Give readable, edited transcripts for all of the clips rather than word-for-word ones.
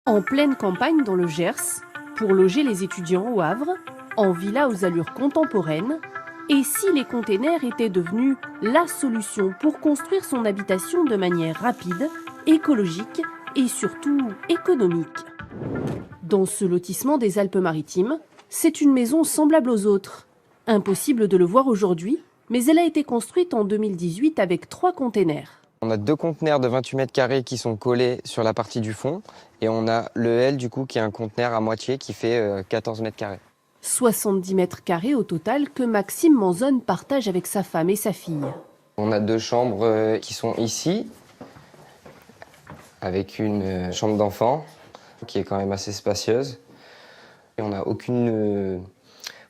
En pleine campagne dans le Gers, pour loger les étudiants au Havre, en villa aux allures contemporaines, et si les containers étaient devenus la solution pour construire son habitation de manière rapide, écologique et surtout économique. Dans ce lotissement des Alpes-Maritimes, c'est une maison semblable aux autres. Impossible de le voir aujourd'hui, mais elle a été construite en 2018 avec 3 containers. On a 2 conteneurs de 28 mètres carrés qui sont collés sur la partie du fond et on a le L du coup qui est un conteneur à moitié qui fait 14 mètres carrés. 70 mètres carrés au total que Maxime Manzone partage avec sa femme et sa fille. On a 2 chambres qui sont ici avec une chambre d'enfant qui est quand même assez spacieuse. Et on n'a aucune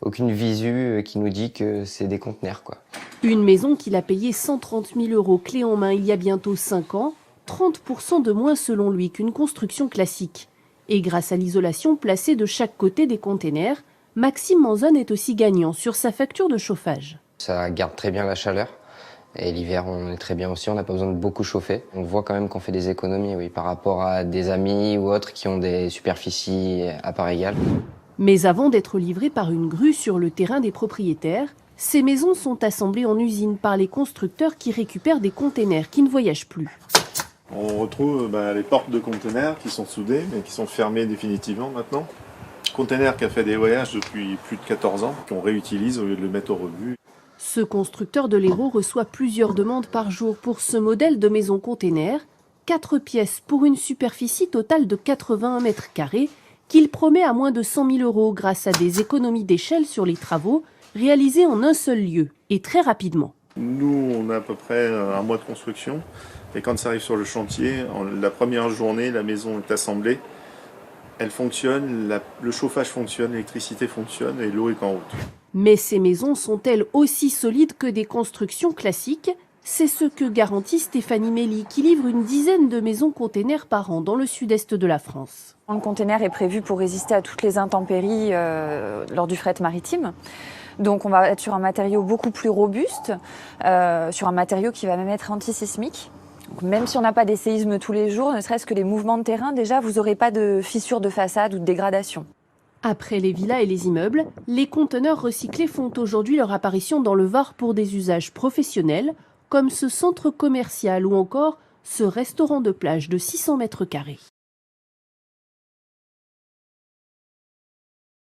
visu qui nous dit que c'est des conteneurs, quoi. Une maison qu'il a payée 130 000 € clé en main il y a bientôt 5 ans, 30% de moins selon lui qu'une construction classique. Et grâce à l'isolation placée de chaque côté des containers, Maxime Manzone est aussi gagnant sur sa facture de chauffage. Ça garde très bien la chaleur. Et l'hiver, on est très bien aussi, on n'a pas besoin de beaucoup chauffer. On voit quand même qu'on fait des économies, oui, par rapport à des amis ou autres qui ont des superficies à part égale. Mais avant d'être livrées par une grue sur le terrain des propriétaires, ces maisons sont assemblées en usine par les constructeurs qui récupèrent des containers qui ne voyagent plus. On retrouve les portes de containers qui sont soudées, mais qui sont fermées définitivement maintenant. Container qui a fait des voyages depuis plus de 14 ans, qu'on réutilise au lieu de le mettre au rebut. Ce constructeur de l'Hérault reçoit plusieurs demandes par jour pour ce modèle de maison container, 4 pièces pour une superficie totale de 81 mètres carrés, qu'il promet à moins de 100 000 € grâce à des économies d'échelle sur les travaux réalisés en un seul lieu et très rapidement. Nous, on a à peu près un mois de construction et quand ça arrive sur le chantier, la première journée, la maison est assemblée, elle fonctionne, le chauffage fonctionne, l'électricité fonctionne et l'eau est en route. Mais ces maisons sont-elles aussi solides que des constructions classiques ? C'est ce que garantit Stéphanie Mély, qui livre une dizaine de maisons containers par an dans le sud-est de la France. Le container est prévu pour résister à toutes les intempéries lors du fret maritime. Donc on va être sur un matériau beaucoup plus robuste, sur un matériau qui va même être antisismique. Donc même si on n'a pas des séismes tous les jours, ne serait-ce que les mouvements de terrain, déjà vous n'aurez pas de fissures de façade ou de dégradation. Après les villas et les immeubles, les conteneurs recyclés font aujourd'hui leur apparition dans le Var pour des usages professionnels, comme ce centre commercial ou encore ce restaurant de plage de 600 mètres carrés.